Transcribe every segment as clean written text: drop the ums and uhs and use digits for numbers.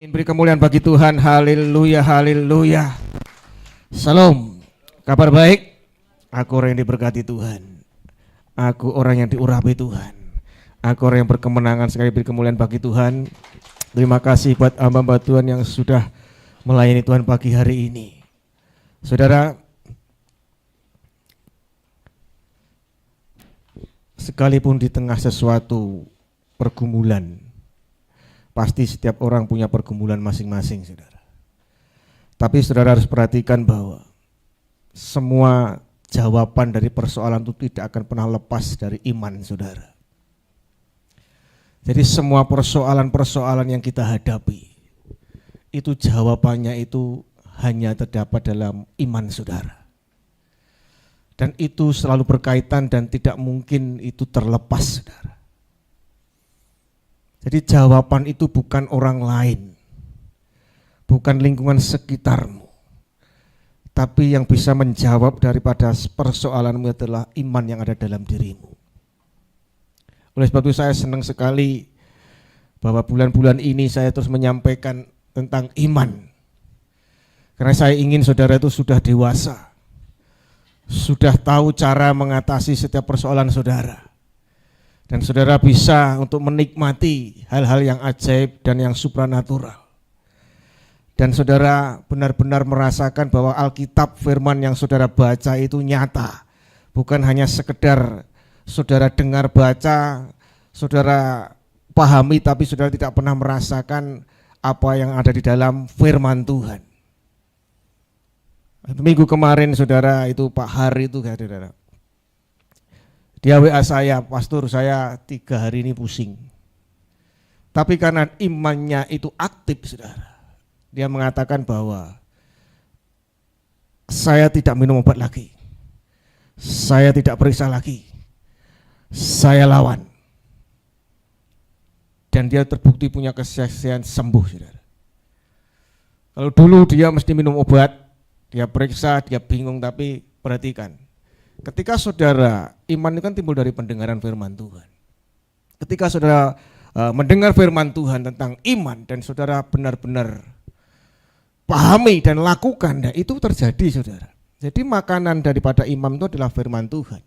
Beri kemuliaan bagi Tuhan, haleluya, haleluya. Salam, kabar baik? Aku orang yang diberkati Tuhan. Aku orang yang diurapi Tuhan. Aku orang yang berkemenangan, sekali beri kemuliaan bagi Tuhan. Terima kasih buat hamba-hamba Tuhan yang sudah melayani Tuhan pagi hari ini. Saudara, sekalipun di tengah sesuatu pergumulan, pasti setiap orang punya pergumulan masing-masing, saudara. Tapi saudara harus perhatikan bahwa semua jawaban dari persoalan itu tidak akan pernah lepas dari iman, saudara. Jadi semua persoalan-persoalan yang kita hadapi, itu jawabannya itu hanya terdapat dalam iman, saudara. Dan itu selalu berkaitan dan tidak mungkin itu terlepas, saudara. Jadi jawaban itu bukan orang lain, bukan lingkungan sekitarmu, tapi yang bisa menjawab daripada persoalanmu adalah iman yang ada dalam dirimu. Oleh sebab itu saya senang sekali bahwa bulan-bulan ini saya terus menyampaikan tentang iman. Karena saya ingin saudara itu sudah dewasa, sudah tahu cara mengatasi setiap persoalan saudara. Dan saudara bisa untuk menikmati hal-hal yang ajaib dan yang supranatural. Dan saudara benar-benar merasakan bahwa Alkitab firman yang saudara baca itu nyata. Bukan hanya sekedar saudara dengar baca, saudara pahami tapi saudara tidak pernah merasakan apa yang ada di dalam firman Tuhan. Minggu kemarin saudara itu Pak Hari itu saudara. Dia WA saya, pastor saya 3 hari ini pusing. Tapi karena imannya itu aktif, saudara. Dia mengatakan bahwa saya tidak minum obat lagi. Saya tidak periksa lagi. Saya lawan. Dan dia terbukti punya kesaksian sembuh, saudara. Kalau dulu dia mesti minum obat, dia periksa, dia bingung, tapi perhatikan. Ketika saudara, iman itu kan timbul dari pendengaran firman Tuhan. Ketika saudara mendengar firman Tuhan tentang iman dan saudara benar-benar pahami dan lakukan, nah itu terjadi saudara. Jadi makanan daripada iman itu adalah firman Tuhan.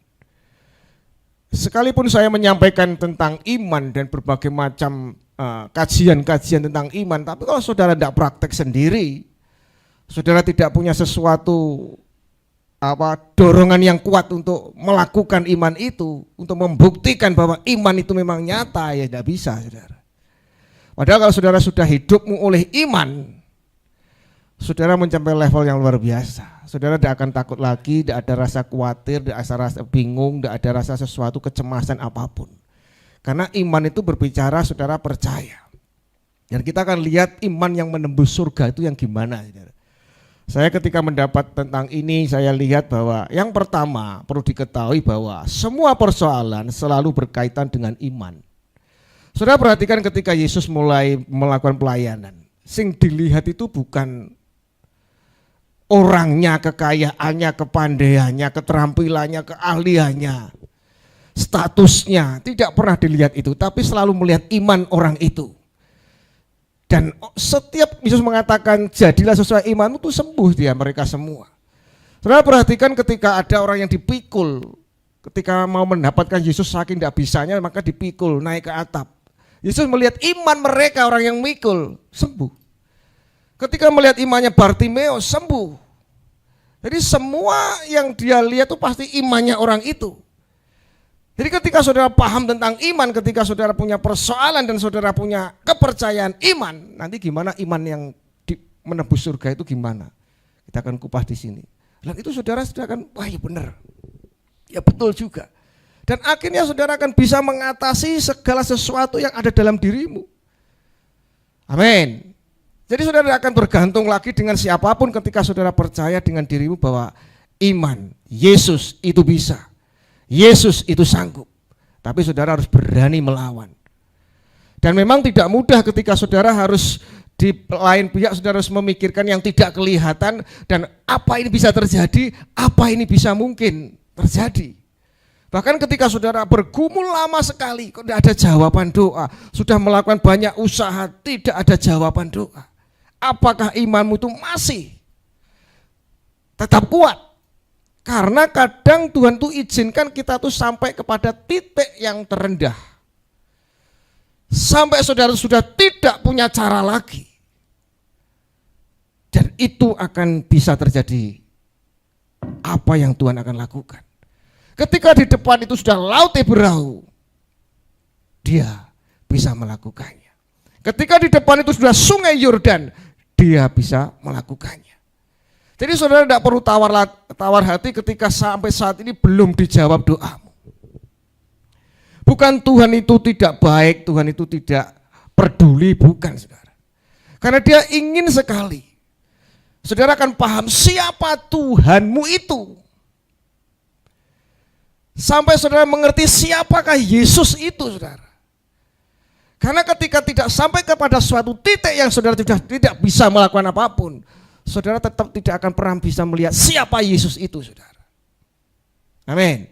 Sekalipun saya menyampaikan tentang iman dan berbagai macam kajian-kajian tentang iman, tapi kalau saudara tidak praktek sendiri, saudara tidak punya sesuatu dorongan yang kuat untuk melakukan iman itu, untuk membuktikan bahwa iman itu memang nyata, ya tidak bisa, saudara. Padahal kalau saudara sudah hidupmu oleh iman, saudara mencapai level yang luar biasa. Saudara tidak akan takut lagi, tidak ada rasa khawatir, tidak ada rasa bingung, tidak ada rasa sesuatu kecemasan apapun. Karena iman itu berbicara saudara percaya. Dan kita akan lihat iman yang menembus surga itu yang gimana, saudara. Saya ketika mendapat tentang ini, saya lihat bahwa yang pertama perlu diketahui bahwa semua persoalan selalu berkaitan dengan iman. Saudara perhatikan ketika Yesus mulai melakukan pelayanan, sing dilihat itu bukan orangnya, kekayaannya, kepandaiannya, keterampilannya, keahliannya, statusnya, tidak pernah dilihat itu, tapi selalu melihat iman orang itu. Dan setiap Yesus mengatakan jadilah sesuai imanmu, itu sembuh dia mereka semua. Saudara perhatikan ketika ada orang yang dipikul, ketika mau mendapatkan Yesus saking tidak bisanya maka dipikul naik ke atap. Yesus melihat iman mereka orang yang mikul, sembuh. Ketika melihat imannya Bartimeus, sembuh. Jadi semua yang dia lihat itu pasti imannya orang itu. Jadi ketika saudara paham tentang iman, ketika saudara punya persoalan dan saudara punya kepercayaan iman, nanti gimana iman yang menembus surga itu gimana? Kita akan kupas di sini. Dan itu saudara akan, wah ya benar, ya betul juga. Dan akhirnya saudara akan bisa mengatasi segala sesuatu yang ada dalam dirimu. Amin. Jadi saudara akan bergantung lagi dengan siapapun ketika saudara percaya dengan dirimu bahwa iman, Yesus itu bisa. Yesus itu sanggup, tapi saudara harus berani melawan. Dan memang tidak mudah ketika saudara harus di lain pihak saudara harus memikirkan yang tidak kelihatan dan apa ini bisa terjadi, apa ini bisa mungkin terjadi. Bahkan ketika saudara bergumul lama sekali, kok tidak ada jawaban doa, sudah melakukan banyak usaha, tidak ada jawaban doa. Apakah imanmu itu masih tetap kuat? Karena kadang Tuhan tuh izinkan kita tuh sampai kepada titik yang terendah. Sampai saudara sudah tidak punya cara lagi. Dan itu akan bisa terjadi apa yang Tuhan akan lakukan. Ketika di depan itu sudah laut Teberau, dia bisa melakukannya. Ketika di depan itu sudah sungai Yordan, dia bisa melakukannya. Jadi saudara tidak perlu tawar hati ketika sampai saat ini belum dijawab doamu. Bukan Tuhan itu tidak baik, Tuhan itu tidak peduli, bukan saudara. Karena dia ingin sekali saudara akan paham siapa Tuhanmu itu. Sampai saudara mengerti siapakah Yesus itu saudara. Karena ketika tidak sampai kepada suatu titik yang saudara sudah tidak bisa melakukan apapun, saudara tetap tidak akan pernah bisa melihat siapa Yesus itu saudara. Amin.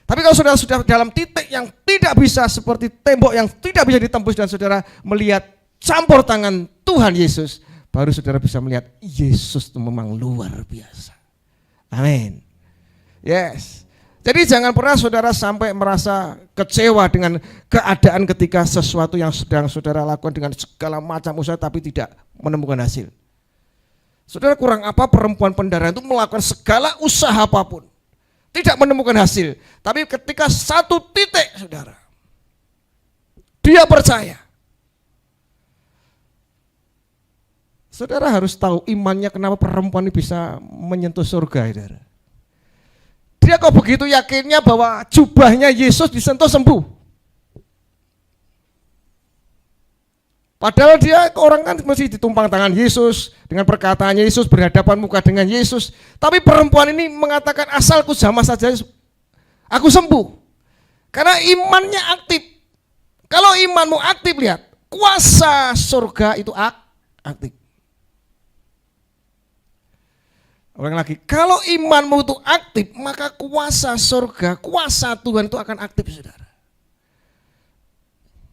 Tapi kalau saudara sudah dalam titik yang tidak bisa seperti tembok yang tidak bisa ditembus dan saudara melihat campur tangan Tuhan Yesus, baru saudara bisa melihat Yesus itu memang luar biasa. Amin. Yes. Jadi jangan pernah saudara sampai merasa kecewa dengan keadaan ketika sesuatu yang sedang saudara lakukan dengan segala macam usaha tapi tidak menemukan hasil. Saudara kurang apa perempuan pendarahan itu melakukan segala usaha apapun, tidak menemukan hasil. Tapi ketika satu titik saudara, dia percaya. Saudara harus tahu imannya kenapa perempuan ini bisa menyentuh surga, saudara. Dia kok begitu yakinnya bahwa jubahnya Yesus disentuh sembuh. Padahal dia orang kan mesti ditumpang tangan Yesus, dengan perkataan Yesus, berhadapan muka dengan Yesus. Tapi perempuan ini mengatakan asalku jamah saja aku sembuh. Karena imannya aktif. Kalau imanmu aktif, lihat, kuasa surga itu aktif. Orang lagi, kalau imanmu itu aktif, maka kuasa surga, kuasa Tuhan itu akan aktif, saudara.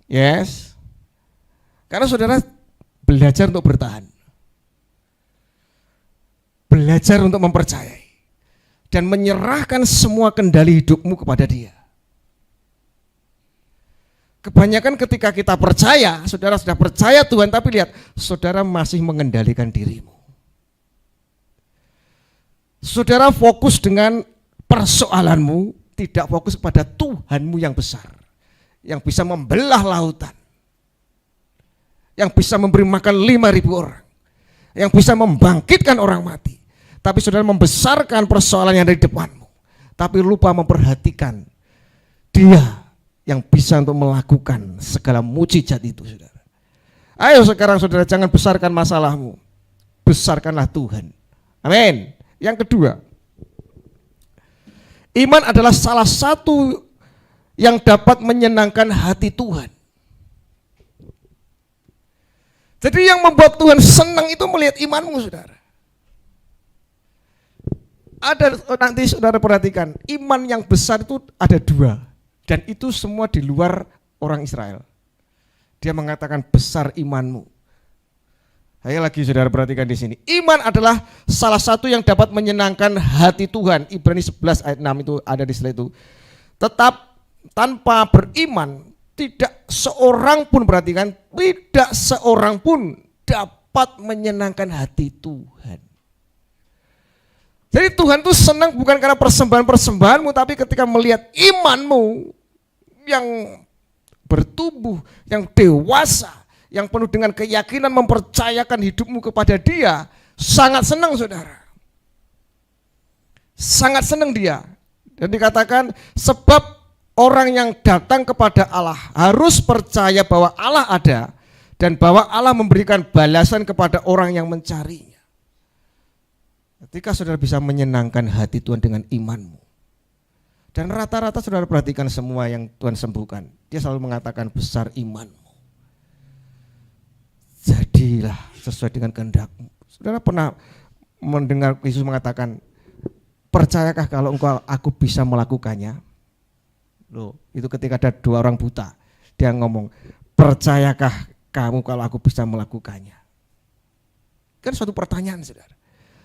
Yes. Karena saudara belajar untuk bertahan. Belajar untuk mempercayai. Dan menyerahkan semua kendali hidupmu kepada Dia. Kebanyakan ketika kita percaya, saudara sudah percaya Tuhan, tapi lihat, saudara masih mengendalikan dirimu. Saudara fokus dengan persoalanmu, tidak fokus pada Tuhanmu yang besar, yang bisa membelah lautan, yang bisa memberi makan 5.000 orang, yang bisa membangkitkan orang mati. Tapi saudara membesarkan persoalan yang ada di depanmu, tapi lupa memperhatikan Dia yang bisa untuk melakukan segala mujizat itu, saudara. Ayo sekarang saudara jangan besarkan masalahmu, besarkanlah Tuhan. Amin. Yang kedua, iman adalah salah satu yang dapat menyenangkan hati Tuhan. Jadi yang membuat Tuhan senang itu melihat imanmu, saudara. Ada, nanti saudara perhatikan, iman yang besar itu ada dua. Dan itu semua di luar orang Israel. Dia mengatakan besar imanmu. Ayo lagi saudara perhatikan di sini. Iman adalah salah satu yang dapat menyenangkan hati Tuhan. Ibrani 11 ayat 6 itu ada di slide itu. Tetap tanpa beriman tidak seorang pun, perhatikan, tidak seorang pun dapat menyenangkan hati Tuhan. Jadi Tuhan itu senang bukan karena persembahan-persembahanmu, tapi ketika melihat imanmu yang bertumbuh, yang dewasa, yang penuh dengan keyakinan mempercayakan hidupmu kepada Dia, sangat senang saudara. Sangat senang Dia. Dan dikatakan sebab orang yang datang kepada Allah harus percaya bahwa Allah ada dan bahwa Allah memberikan balasan kepada orang yang mencarinya. Ketika saudara bisa menyenangkan hati Tuhan dengan imanmu. Dan rata-rata saudara perhatikan semua yang Tuhan sembuhkan, Dia selalu mengatakan besar imanmu. Jadilah sesuai dengan kehendak-Mu. Saudara pernah mendengar Yesus mengatakan, percayakah kalau aku bisa melakukannya? Loh, itu ketika ada 2 orang buta, dia ngomong, percayakah kamu kalau aku bisa melakukannya? Kan suatu pertanyaan, saudara.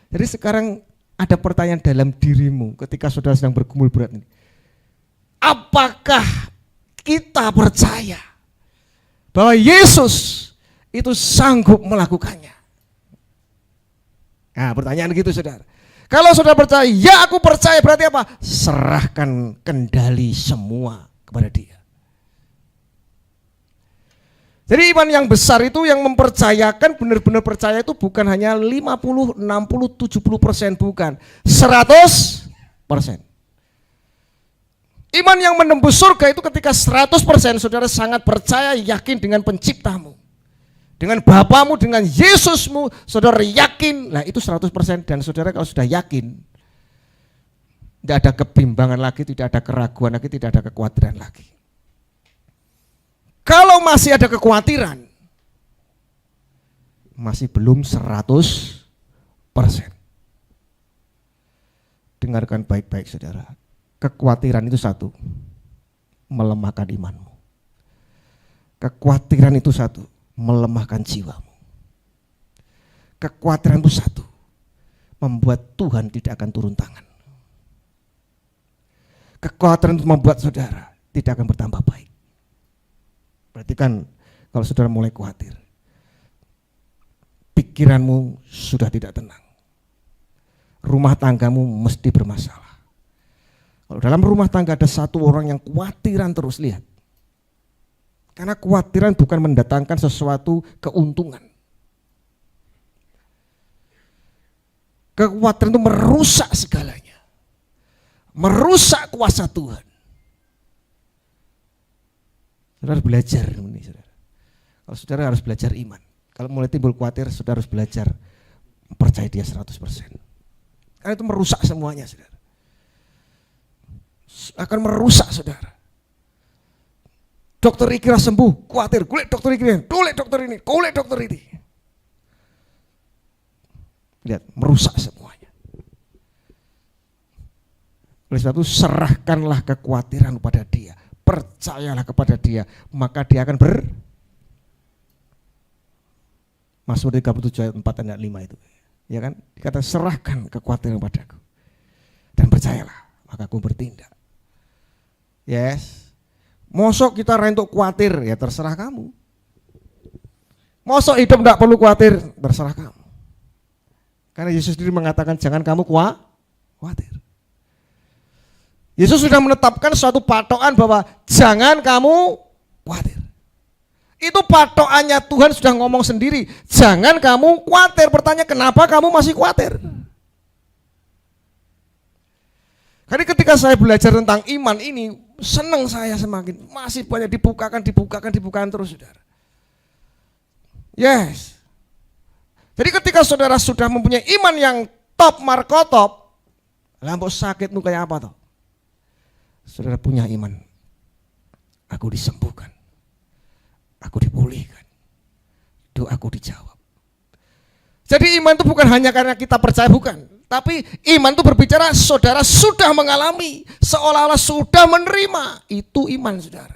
Jadi sekarang ada pertanyaan dalam dirimu ketika saudara sedang bergumul berat ini. Apakah kita percaya bahwa Yesus itu sanggup melakukannya? Nah, pertanyaan gitu, saudara. Kalau saudara percaya, ya aku percaya, berarti apa? Serahkan kendali semua kepada Dia. Jadi iman yang besar itu yang mempercayakan, benar-benar percaya itu bukan hanya 50, 60, 70%, bukan. 100%. Iman yang menembus surga itu ketika 100% saudara sangat percaya, yakin dengan penciptamu. Dengan Bapamu, dengan Yesusmu, saudara yakin, lah itu 100%. Dan saudara kalau sudah yakin, tidak ada kebimbangan lagi, tidak ada keraguan lagi, tidak ada kekhawatiran lagi. Kalau masih ada kekhawatiran, masih belum 100%. Dengarkan baik-baik, saudara. Kekhawatiran itu satu, melemahkan imanmu. Kekhawatiran itu satu, melemahkan jiwamu. Kekhawatiran itu satu, membuat Tuhan tidak akan turun tangan. Kekhawatiran itu membuat saudara tidak akan bertambah baik. Berarti kan kalau saudara mulai khawatir, pikiranmu sudah tidak tenang. Rumah tanggamu mesti bermasalah. Kalau dalam rumah tangga ada satu orang yang khawatiran terus, lihat. Karena kekhawatiran bukan mendatangkan sesuatu keuntungan. Kekhawatiran itu merusak segalanya. Merusak kuasa Tuhan. Saudara harus belajar ini, saudara. Kalau saudara harus belajar iman. Kalau mulai timbul khawatir, saudara harus belajar percaya Dia 100%. Karena itu merusak semuanya, saudara. Akan merusak, saudara. Dokter ini kira sembuh, khawatir, kulit dokter ini, kulit dokter ini, kulit dokter ini. Lihat, merusak semuanya. Oleh sebab itu serahkanlah kekhawatiran kepada Dia. Percayalah kepada Dia, maka Dia akan Mazmur 37 ayat 4 dan 5 itu. Ya kan? Dikata serahkan kekhawatiran padaku. Dan percayalah, maka aku bertindak. Yes. Mosok kita rentuk khawatir, ya terserah kamu. Mosok hidup enggak perlu khawatir, terserah kamu. Karena Yesus sendiri mengatakan jangan kamu khawatir. Yesus sudah menetapkan suatu patokan bahwa jangan kamu khawatir. Itu patokannya, Tuhan sudah ngomong sendiri, jangan kamu khawatir. Pertanyaan, kenapa kamu masih khawatir? Karena ketika saya belajar tentang iman ini, senang saya semakin, masih banyak dibukakan terus, saudara. Yes. Jadi ketika saudara sudah mempunyai iman yang top markotop, lampu sakit itu kayak apa toh? Saudara punya iman, aku disembuhkan, aku dipulihkan, doaku dijawab. Jadi iman itu bukan hanya karena kita percaya, bukan. Tapi iman itu berbicara saudara sudah mengalami, seolah-olah sudah menerima. Itu iman, saudara.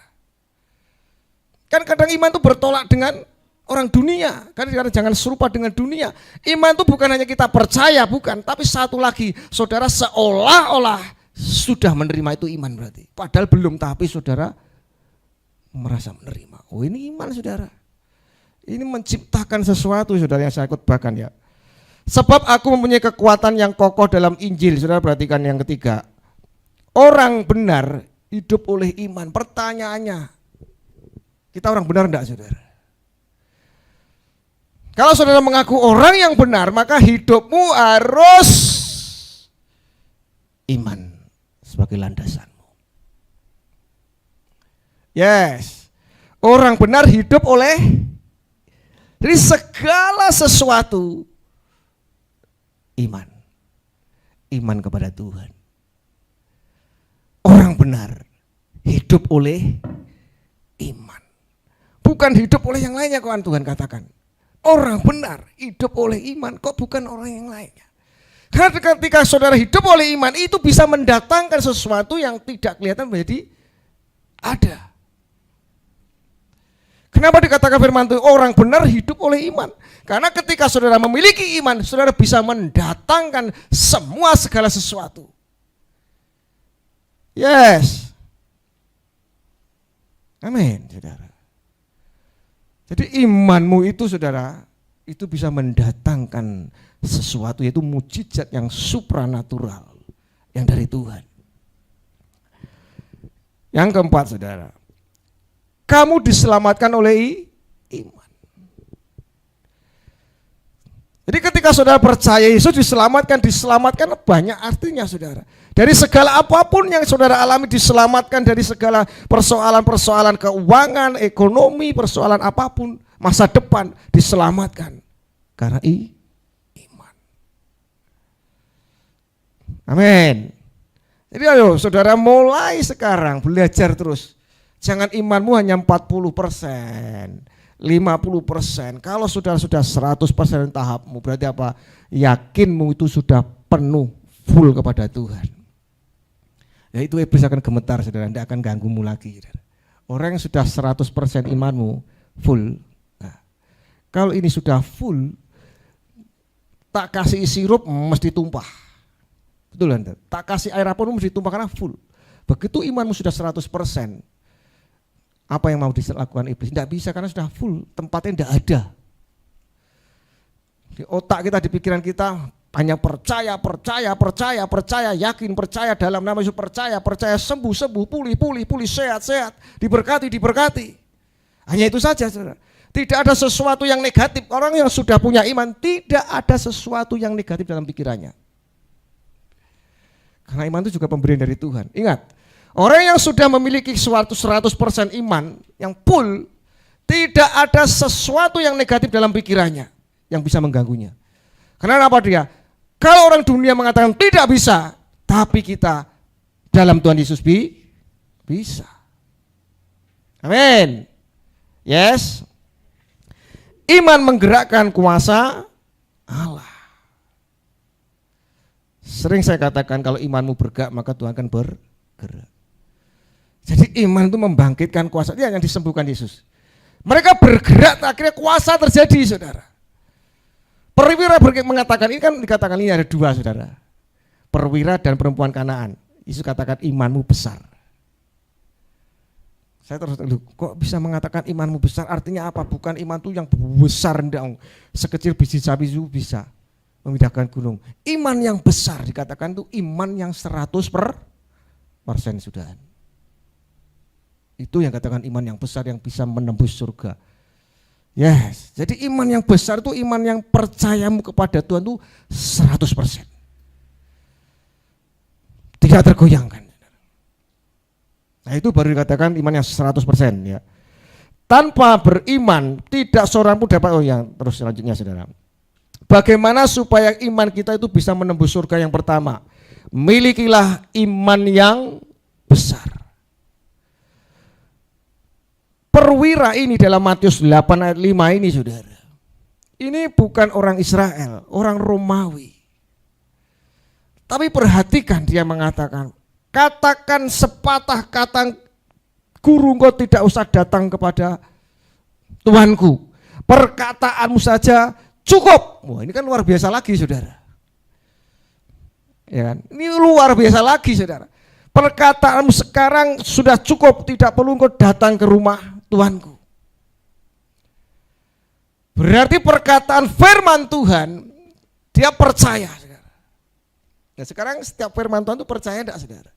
Kan kadang iman itu bertolak dengan orang dunia. Kan jangan serupa dengan dunia. Iman itu bukan hanya kita percaya, bukan. Tapi satu lagi, saudara seolah-olah sudah menerima, itu iman berarti. Padahal belum, tapi saudara merasa menerima. Oh, ini iman, saudara. Ini menciptakan sesuatu, saudara, yang saya khotbahkan ya. Sebab aku mempunyai kekuatan yang kokoh dalam Injil. Saudara perhatikan yang ketiga. Orang benar hidup oleh iman. Pertanyaannya, kita orang benar enggak, saudara? Kalau saudara mengaku orang yang benar, maka hidupmu harus iman sebagai landasanmu. Yes. Orang benar hidup oleh, jadi segala sesuatu iman kepada Tuhan. Orang benar hidup oleh iman, bukan hidup oleh yang lainnya. Kawan, Tuhan katakan orang benar hidup oleh iman, kok bukan orang yang lainnya. Karena ketika saudara hidup oleh iman, itu bisa mendatangkan sesuatu yang tidak kelihatan menjadi Ada. Kenapa dikatakan firman Tuhan orang benar hidup oleh iman? Karena ketika saudara memiliki iman, saudara bisa mendatangkan semua segala sesuatu. Yes. Amin, saudara. Jadi imanmu itu, saudara, itu bisa mendatangkan sesuatu, yaitu mujizat yang supranatural yang dari Tuhan. Yang keempat, saudara, kamu diselamatkan oleh iman. Jadi ketika saudara percaya Yesus diselamatkan banyak artinya, saudara. Dari segala apapun yang saudara alami diselamatkan, dari segala persoalan-persoalan keuangan, ekonomi, persoalan apapun, masa depan diselamatkan karena iman. Amin. Jadi ayo saudara mulai sekarang belajar terus. Jangan imanmu hanya 40%, 50%. Kalau sudah 100% tahapmu, berarti apa? Yakinmu itu sudah penuh, full kepada Tuhan. Ya itu iblis akan gemetar, saudara, tidak akan ganggumu lagi. Saudara. Orang yang sudah 100% imanmu full. Nah, kalau ini sudah full, tak kasih sirup mesti tumpah. Betul kan? Tak kasih air apapun mesti tumpah karena full. Begitu imanmu sudah 100%, apa yang mau dilakukan iblis? Tidak bisa karena sudah full, tempatnya tidak ada. Di otak kita, di pikiran kita hanya percaya, yakin, percaya dalam nama Yesus, percaya, sembuh, pulih, sehat, diberkati. Hanya itu saja, saudara. Tidak ada sesuatu yang negatif. Orang yang sudah punya iman, tidak ada sesuatu yang negatif dalam pikirannya. Karena iman itu juga pemberian dari Tuhan. Ingat, orang yang sudah memiliki suatu 100% iman yang full, tidak ada sesuatu yang negatif dalam pikirannya yang bisa mengganggunya. Karena apa dia? Kalau orang dunia mengatakan tidak bisa, tapi kita dalam Tuhan Yesus bisa. Amin. Yes. Iman menggerakkan kuasa Allah. Sering saya katakan kalau imanmu bergerak maka Tuhan akan bergerak. Jadi iman itu membangkitkan kuasa. Dia yang disembuhkan Yesus. Mereka bergerak, akhirnya kuasa terjadi, saudara. Perwira mengatakan, ini kan dikatakan ini ada dua, saudara. Perwira dan perempuan Kanaan. Yesus katakan imanmu besar. Saya terus, kok bisa mengatakan imanmu besar? Artinya apa? Bukan iman itu yang besar, sekecil biji sapi itu bisa memindahkan gunung. Iman yang besar dikatakan itu iman yang 100% sudah. Itu yang katakan iman yang besar yang bisa menembus surga. Yes, jadi iman yang besar itu iman yang percayamu kepada Tuhan itu 100%. Tidak tergoyangkan. Nah itu baru dikatakan iman yang 100% ya. Tanpa beriman tidak seorang pun dapat, terus selanjutnya saudara. Bagaimana supaya iman kita itu bisa menembus surga? Yang pertama, milikilah iman yang besar. Perwira ini dalam Matius 8 ayat 5 ini, saudara. Ini bukan orang Israel, orang Romawi. Tapi perhatikan dia mengatakan, katakan sepatah kata, guru, engkau tidak usah datang kepada Tuanku. Perkataanmu saja cukup. Wah, ini kan luar biasa lagi, saudara. Ya kan? Ini luar biasa lagi, saudara. Perkataanmu sekarang sudah cukup, tidak perlu engkau datang ke rumah Tuanku. Berarti perkataan firman Tuhan dia percaya, saudara. Nah, sekarang setiap firman Tuhan itu percaya enggak, saudara?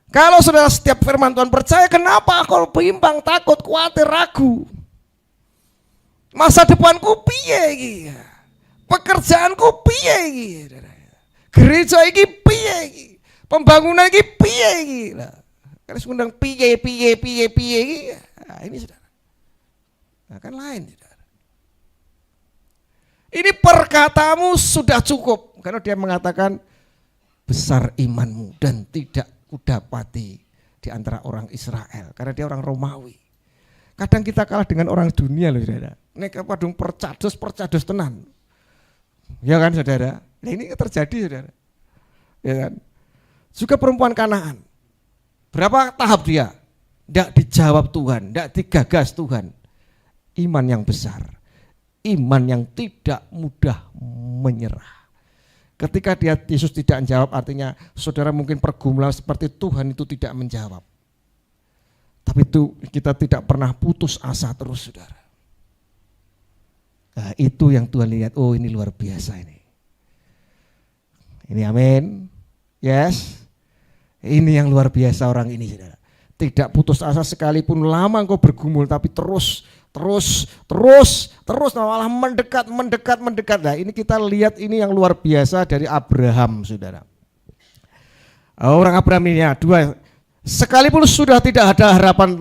Kalau saudara setiap firman Tuhan percaya, kenapa kau bimbang, takut, khawatir, ragu? Masa depanku piye iki? Pekerjaanku piye iki? Gereja iki piye iki? Pembangunan iki piye iki? Lah, kan ngundang piye iki. Nah, ini saudara. Nah, kan lain, saudara. Ini perkataanmu sudah cukup karena dia mengatakan besar imanmu dan tidak kudapati di antara orang Israel karena dia orang Romawi. Kadang kita kalah dengan orang dunia loh, saudara. Nek padung percados tenan. Ya kan, saudara? Nah, ini terjadi, saudara. Ya kan? Juga perempuan Kanaan. Berapa tahap dia? Tidak dijawab Tuhan, tidak digagas Tuhan. Iman yang besar, iman yang tidak mudah menyerah. Ketika Yesus tidak menjawab, artinya saudara mungkin pergumulan seperti Tuhan itu tidak menjawab. Tapi itu kita tidak pernah putus asa terus, saudara. Nah, itu yang Tuhan lihat, oh ini luar biasa ini. Ini amin. Yes. Ini yang luar biasa orang ini, saudara. Tidak putus asa sekalipun lama engkau bergumul, tapi terus malah mendekat. Nah, ini kita lihat ini yang luar biasa dari Abraham, saudara. Orang Abraham ini ya, dua, sekalipun sudah tidak ada harapan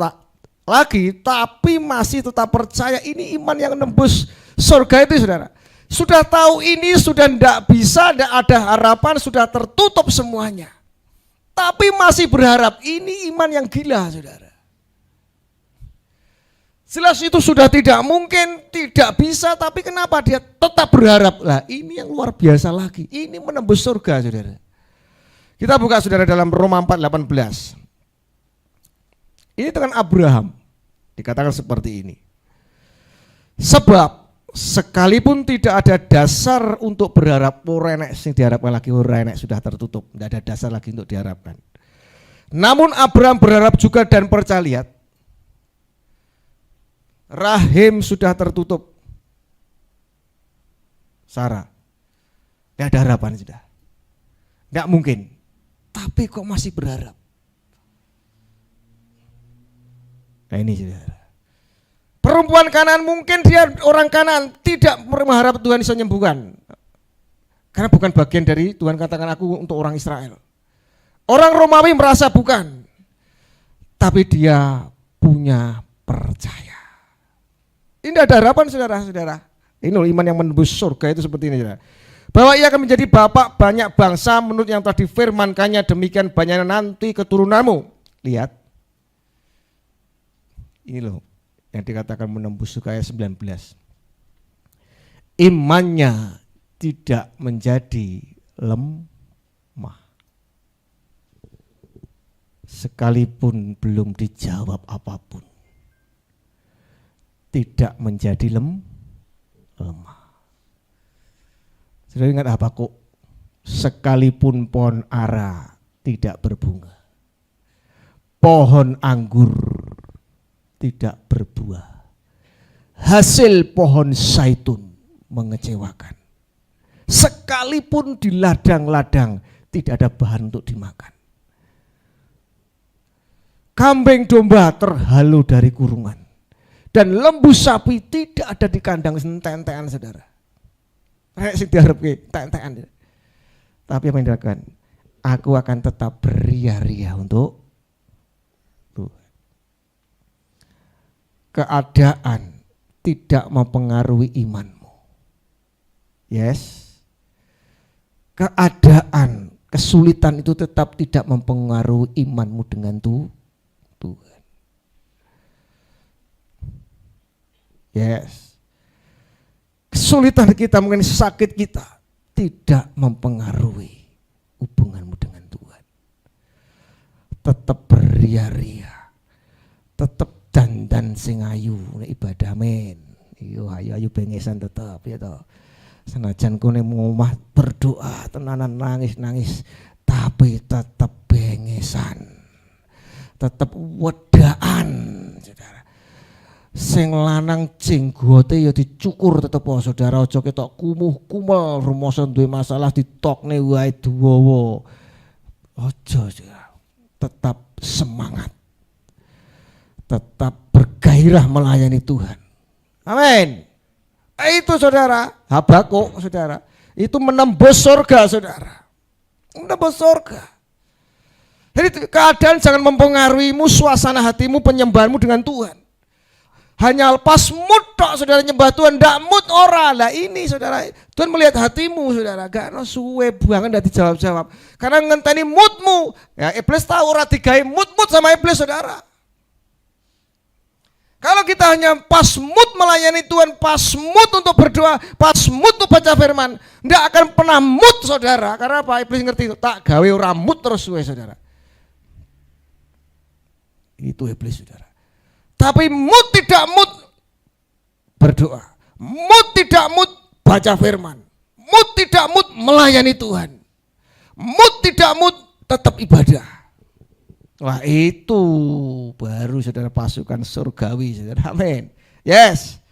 lagi, tapi masih tetap percaya. Ini iman yang nembus surga itu, saudara. Sudah tahu ini sudah tidak bisa, tidak ada harapan, sudah tertutup semuanya. Tapi masih berharap. Ini iman yang gila, saudara. Jelas itu sudah tidak mungkin, tidak bisa, tapi kenapa dia tetap berharap? Lah ini yang luar biasa lagi. Ini menembus surga, saudara. Kita buka, saudara, dalam Roma 4:18. Ini dengan Abraham dikatakan seperti ini. Sebab sekalipun tidak ada dasar untuk berharap, ora enek sing diharapkan lagi, ora enek, sudah tertutup, tidak ada dasar lagi untuk diharapkan. Namun Abraham berharap juga dan percaya. Lihat, rahim sudah tertutup, Sarah, tidak ada harapan sudah, tidak mungkin, tapi kok masih berharap. Nah ini, saudara. Perempuan Kanaan, mungkin dia orang Kanaan, tidak mengharap Tuhan bisa menyembuhkan. Karena bukan bagian dari Tuhan, katakan aku untuk orang Israel. Orang Romawi merasa bukan. Tapi dia punya percaya. Ini ada harapan, saudara-saudara. Ini loh iman yang menembus surga itu seperti ini, saudara. Bahwa ia akan menjadi bapak banyak bangsa menurut yang telah difirmankannya, demikian banyaknya nanti keturunanmu. Lihat. Ini loh yang dikatakan menembus surga, ayat 19. Imannya tidak menjadi lemah. Sekalipun belum dijawab apapun, tidak menjadi lemah. Sudah ingat apa kok? Sekalipun pohon ara tidak berbunga, pohon anggur tidak berbuah, hasil pohon zaitun mengecewakan. Sekalipun di ladang-ladang tidak ada bahan untuk dimakan. Kambing domba terhalu dari kurungan, dan lembu sapi tidak ada di kandang, sententean, saudara. Kayak sing diharapke tentean. Tapi apa yang dilakukan? Aku akan tetap beria-ria untuk keadaan tidak mempengaruhi imanmu. Yes. Keadaan, kesulitan itu tetap tidak mempengaruhi imanmu dengan Tuhan. Yes. Kesulitan kita, mungkin sakit kita, tidak mempengaruhi hubunganmu dengan Tuhan. Tetap beria-ria, tetap dandan sing ayu ibadah, men. Yo ayu bengesan tetap ya toh. Senajan kowe ngomah berdoa tenanan nangis-nangis, tapi tetap bengesan. Tetap wedaan, saudara. Sing lanang jenggote ya dicukur tetep, saudara, aja ketok kumuh-kumel rumoso duwe masalah ditokne wae duwowo. Aja, saudara. Tetap semangat. Tetap bergairah melayani Tuhan. Amin. Itu, saudara, Habakuk, saudara, itu menembus surga, saudara. Menembus surga. Jadi keadaan jangan mempengaruhimu, suasana hatimu, penyembahanmu dengan Tuhan. Hanya pas mood tok, saudara, nyembah Tuhan, ndak mood ora. Lah ini, saudara, Tuhan melihat hatimu, saudara, gak no suwe banget ndak dijawab-jawab. Karena ngenteni moodmu. Ya iblis tahu ora digawe mood sama iblis, saudara. Kalau kita hanya pas mood melayani Tuhan, pas mood untuk berdoa, pas mood untuk baca firman, tidak akan pernah mood, saudara. Karena apa? Iblis ngerti itu, tak gawe ora mood terus suwe, saudara. Itu iblis, saudara. Tapi mood tidak mood berdoa, mood tidak mood baca firman, mood tidak mood melayani Tuhan, mood tidak mood tetap ibadah. Wah, itu baru saudara pasukan surgawi, saudara. Amin. Yes.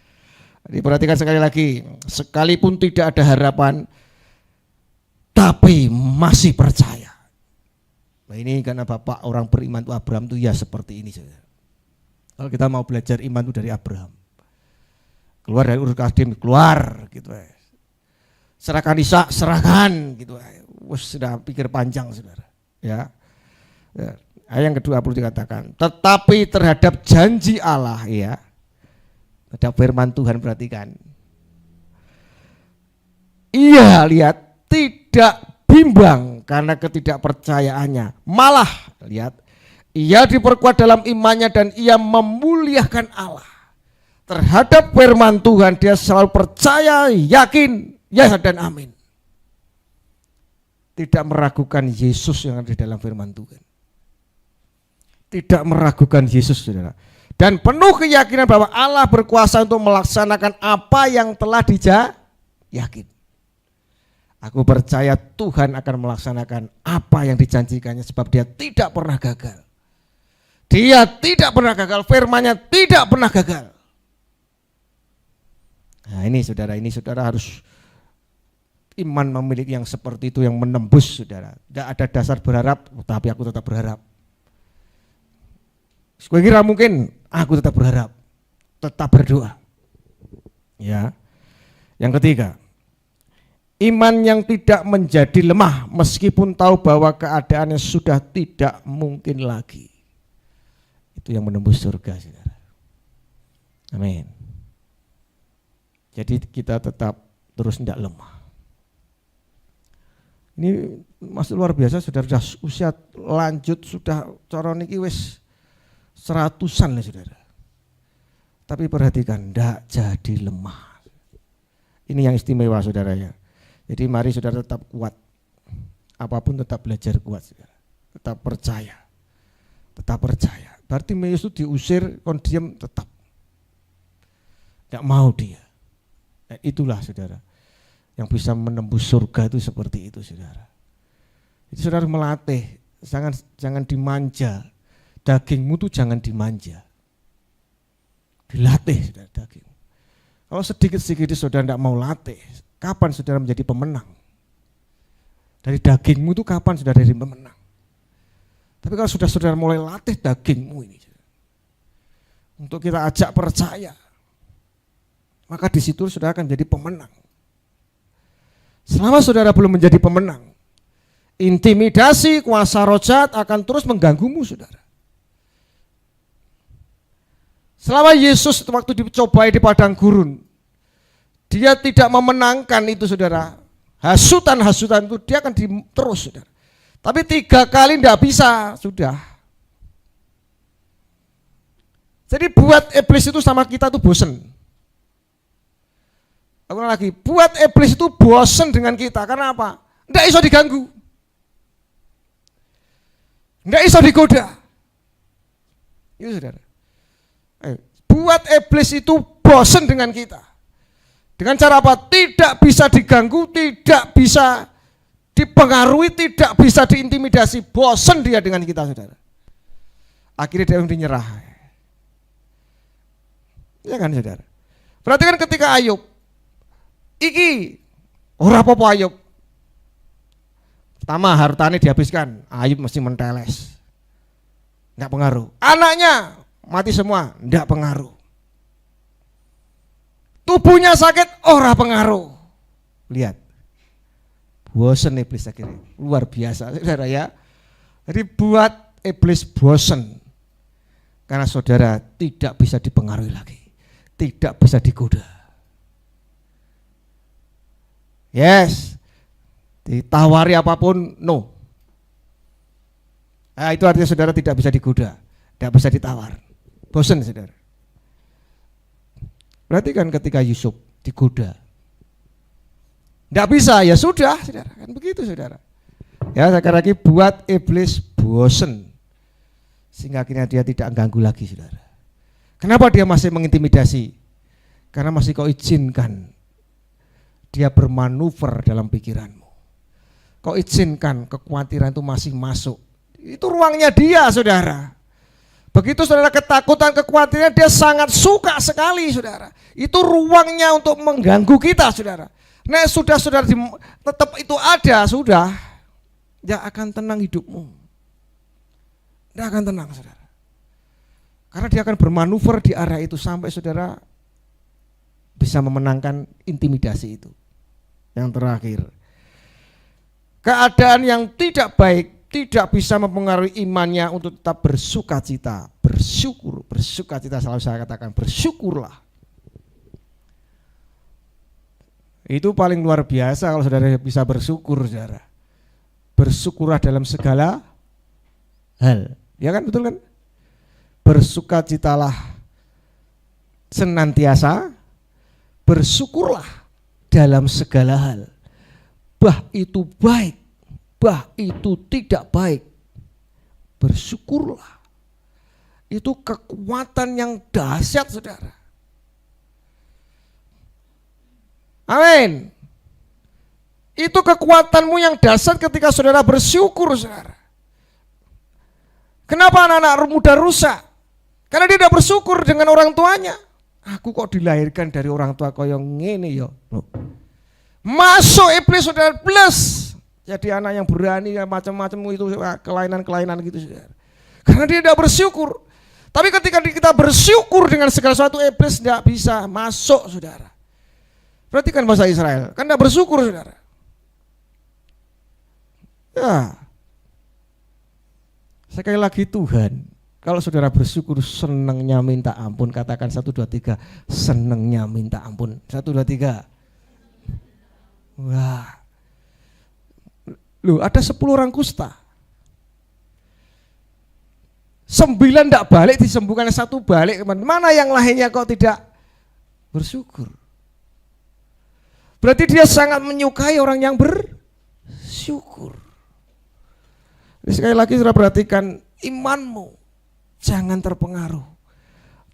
Diperhatikan sekali lagi, sekalipun tidak ada harapan, tapi masih percaya. Nah, ini karena Bapak orang beriman itu Abraham itu ya seperti ini, saudara. Kalau kita mau belajar iman itu dari Abraham. Keluar dari Ur Kasdim, keluar gitu. Serahkan Ishak, serahkan gitu. Wah, sudah pikir panjang, saudara. Ya. Ayat yang kedua perlu dikatakan, tetapi terhadap janji Allah, ya, terhadap firman Tuhan, perhatikan. Ia lihat tidak bimbang karena ketidakpercayaannya, malah lihat ia diperkuat dalam imannya dan ia memuliakan Allah. Terhadap firman Tuhan dia selalu percaya, yakin, ya dan amin. Tidak meragukan Yesus yang ada di dalam firman Tuhan. Tidak meragukan Yesus, saudara. Dan penuh keyakinan bahwa Allah berkuasa untuk melaksanakan apa yang telah yakin. Aku percaya Tuhan akan melaksanakan apa yang dijanjikannya sebab dia tidak pernah gagal. Dia tidak pernah gagal, firman-Nya tidak pernah gagal. Nah, ini saudara harus iman memiliki yang seperti itu, yang menembus, saudara. Tidak ada dasar berharap, tapi aku tetap berharap. Gue kira mungkin aku tetap berharap, tetap berdoa. Ya. Yang ketiga, iman yang tidak menjadi lemah meskipun tahu bahwa keadaannya sudah tidak mungkin lagi. Itu yang menembus surga, saudara. Amin. Jadi kita tetap terus tidak lemah. Ini masih luar biasa, saudara. Sudah usia lanjut, sudah cara niki wis 100-an lah, saudara. Tapi perhatikan, tidak jadi lemah. Ini yang istimewa, saudara, ya. Jadi mari saudara tetap kuat. Apapun tetap belajar kuat, saudara. Tetap percaya. Tetap percaya. Berarti Yesus itu diusir, kon diam tetap. Tidak mau dia. Nah, itulah, saudara, yang bisa menembus surga itu seperti itu, saudara. Jadi saudara melatih, jangan dimanja. Dagingmu tuh jangan dimanja. Dilatih, saudara, daging. Kalau sedikit-sedikit saudara tidak mau latih, kapan saudara menjadi pemenang? Dari dagingmu tuh kapan saudara jadi pemenang? Tapi kalau sudah saudara mulai latih dagingmu ini, untuk kita ajak percaya, maka di situ saudara akan jadi pemenang. Selama saudara belum menjadi pemenang, intimidasi, kuasa roh jahat akan terus mengganggumu, saudara. Selama Yesus waktu dicobai di padang gurun, dia tidak memenangkan itu, saudara. Hasutan-hasutan itu dia akan terus, saudara. Tapi 3 kali tidak bisa, sudah. Jadi buat iblis itu sama kita itu bosen. Aku lagi, buat iblis itu bosen dengan kita, karena apa? Tidak bisa diganggu. Tidak bisa digoda. Itu, saudara. Buat iblis itu bosan dengan kita. Dengan cara apa? Tidak bisa diganggu, tidak bisa dipengaruhi, tidak bisa diintimidasi. Bosan dia dengan kita, saudara. Akhirnya dia menyerah. Ya kan, saudara? Perhatikan ketika Ayub. Iki ora apa-apa Ayub. Pertama hartanya dihabiskan, Ayub mesti menteles. Enggak pengaruh. Anaknya mati semua, enggak pengaruh. Tubuhnya sakit, ora pengaruh. Lihat. Bosen iblis akhirnya. Luar biasa, saudara, ya. Jadi buat iblis bosen. Karena saudara tidak bisa dipengaruhi lagi. Tidak bisa digoda. Yes. Ditawari apapun, no. Nah, itu artinya saudara tidak bisa digoda. Tidak bisa ditawar. Bosan, saudara. Perhatikan ketika Yusuf digoda. Tidak bisa, ya sudah, saudara. Kan begitu, saudara. Ya, sekali lagi buat iblis bosan. Sehingga akhirnya dia tidak ganggu lagi, saudara. Kenapa dia masih mengintimidasi? Karena masih kau izinkan dia bermanuver dalam pikiranmu. Kau izinkan kekhawatiran itu masih masuk. Itu ruangnya dia, saudara. Begitu saudara ketakutan, kekhawatiran, dia sangat suka sekali, saudara. Itu ruangnya untuk mengganggu kita, saudara. Nah sudah saudara tetap itu ada, sudah. Dia akan tenang hidupmu. Dia akan tenang, saudara. Karena dia akan bermanuver di area itu sampai saudara bisa memenangkan intimidasi itu. Yang terakhir, keadaan yang tidak baik tidak bisa mempengaruhi imannya untuk tetap bersukacita, bersyukur, bersukacita, selalu saya katakan bersyukurlah. Itu paling luar biasa kalau saudara bisa bersyukur, saudara. Bersyukurlah dalam segala hal. Ya kan, betul kan? Bersukacitalah senantiasa, bersyukurlah dalam segala hal. Bah itu baik, bah itu tidak baik, bersyukurlah. Itu kekuatan yang dahsyat, saudara. Amin. Itu kekuatanmu yang dahsyat ketika saudara bersyukur, saudara. Kenapa anak-anak muda rusak? Karena dia tidak bersyukur dengan orang tuanya. Aku kok dilahirkan dari orang tua kau yang ngene ya. Masuk iblis, saudara, plus jadi anak yang berani ya, macam-macam itu kelainan-kelainan gitu, saudara. Karena dia tidak bersyukur. Tapi ketika kita bersyukur dengan segala sesuatu, iblis tidak bisa masuk, saudara. Perhatikan bahasa Israel, kan tidak bersyukur, saudara. Ya. Sekali lagi Tuhan, kalau saudara bersyukur senangnya minta ampun, katakan 1, 2, 3, senangnya minta ampun. 1, 2, 3. Wah. Loh, ada 10 orang kusta. 9 tidak balik, disembuhkan 1 balik. Mana yang lainnya kok tidak bersyukur? Berarti dia sangat menyukai orang yang bersyukur. Jadi sekali lagi saudara perhatikan, imanmu jangan terpengaruh,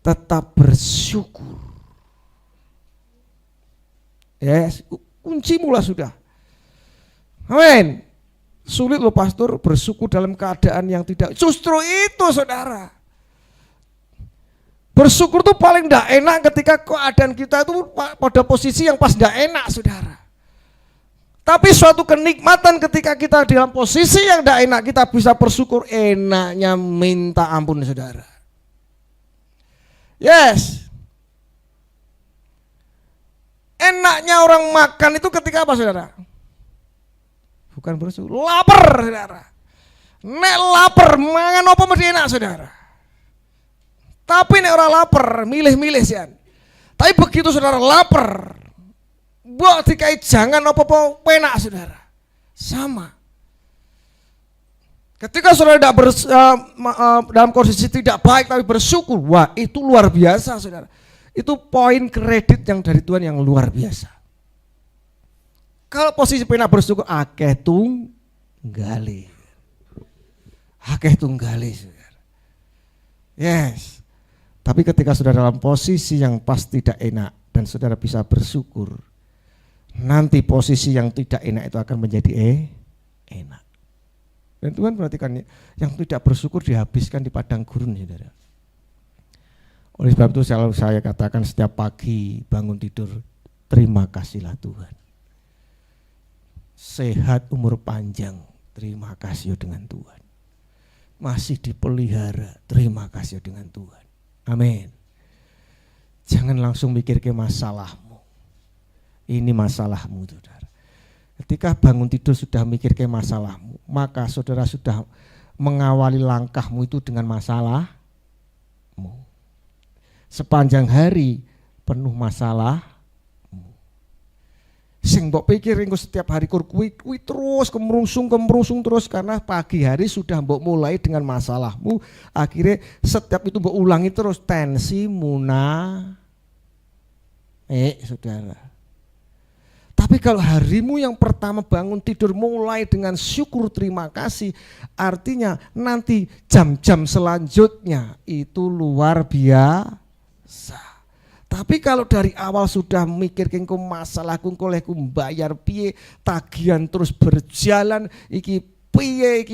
tetap bersyukur. Yes, kunci mula sudah. Amin. Sulit loh pastor bersyukur dalam keadaan yang tidak. Justru itu, saudara. Bersyukur tuh paling tidak enak ketika keadaan kita itu pada posisi yang pas tidak enak, saudara. Tapi suatu kenikmatan ketika kita dalam posisi yang tidak enak, kita bisa bersyukur, enaknya minta ampun, saudara. Yes. Enaknya orang makan itu ketika apa, saudara? Bukan bersyukur, lapar, saudara. Nek lapar, mangan apa mesti enak, saudara. Tapi nek orang lapar, milih-milih sih. Tapi begitu saudara lapar, buat dikai jangan apa-apa penak, saudara. Sama. Ketika saudara tidak dalam kondisi tidak baik tapi bersyukur, wah itu luar biasa, saudara. Itu poin kredit yang dari Tuhan yang luar biasa. Kalau posisi penak bersyukur, akeh tunggali. Akeh tunggali, saudara. Yes. Tapi ketika saudara dalam posisi yang pas tidak enak dan saudara bisa bersyukur, nanti posisi yang tidak enak itu akan menjadi enak. Dan Tuhan perhatikan, yang tidak bersyukur dihabiskan di padang gurun, saudara. Oleh sebab itu selalu saya katakan setiap pagi bangun tidur, terima kasihlah Tuhan. Sehat, umur panjang, terima kasih dengan Tuhan. Masih dipelihara, terima kasih dengan Tuhan. Amin. Jangan langsung mikir ke masalahmu. Ini masalahmu, saudara. Ketika bangun tidur sudah mikir ke masalahmu, maka saudara sudah mengawali langkahmu itu dengan masalahmu. Sepanjang hari penuh masalahmu. Sing mbok pikir engko setiap hari kuwi terus kemerungsung terus, karena pagi hari sudah mbok mulai dengan masalahmu, akhirnya setiap itu mbok ulangi terus, tensi saudara. Tapi kalau harimu yang pertama bangun tidur mulai dengan syukur terima kasih, artinya nanti jam-jam selanjutnya itu luar biasa. Tapi kalau dari awal sudah mikir kengko masalah kengko lek bayar piye, tagihan terus berjalan iki piye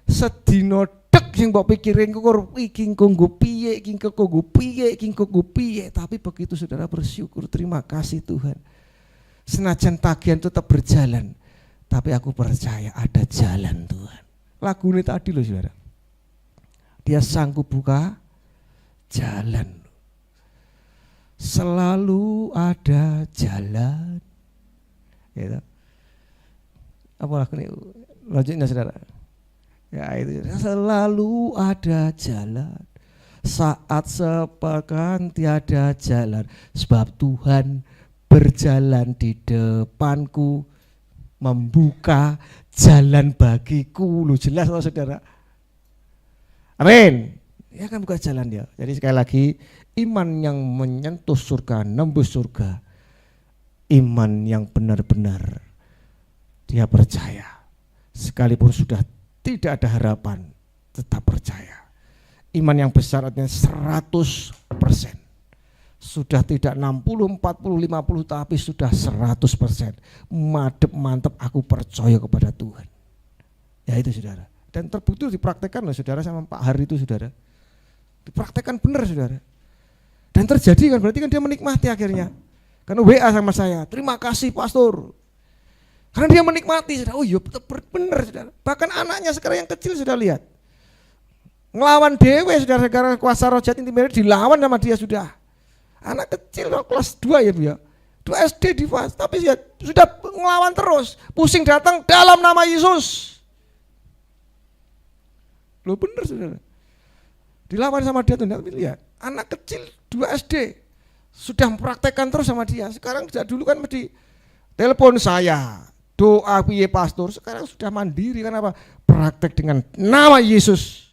sedino dek sing mbok pikirin kok iki nggo piye, iki nggo piye, tapi begitu saudara bersyukur terima kasih Tuhan. Senajan tagihan tetap berjalan, tapi aku percaya ada jalan Tuhan. Lagu ini tadi loh saudara, dia sanggup buka jalan. Selalu ada jalan. Gitu. Apa lagu ini? Logiknya saudara. Ya itu, selalu ada jalan. Saat sepekan tiada jalan, sebab Tuhan berjalan di depanku, membuka jalan bagiku. Lu jelas loh saudara. Amin. Ya kan buka jalan dia. Jadi sekali lagi, iman yang menyentuh surga, nembus surga. Iman yang benar-benar dia percaya. Sekalipun sudah tidak ada harapan, tetap percaya. Iman yang besar artinya 100%. Sudah tidak 60, 40, 50 tapi sudah 100%. Mantep aku percaya kepada Tuhan. Ya itu saudara. Dan terbukti dipraktekkan loh saudara sama Pak Hari itu saudara. Dipraktekkan benar saudara. Dan terjadi kan berarti kan dia menikmati akhirnya. Karena WA sama saya, terima kasih pastor. Karena dia menikmati saudara. Oh iya benar saudara. Bahkan anaknya sekarang yang kecil sudah lihat. Ngelawan dewe saudara-saudara kuasa roh jahat intimidasi dilawan sama dia sudah. Anak kecil kelas 2 ya Bu ya. 2 SD di fas, tapi ya, sudah ngelawan terus. Pusing datang dalam nama Yesus. Loh bener saudara. Dilawan sama dia tuh, lihat. Anak kecil 2 SD sudah mempraktekkan terus sama dia. Sekarang tidak dulu kan mesti telepon saya, doa piye pastor. Sekarang sudah mandiri, kenapa? Praktek dengan nama Yesus.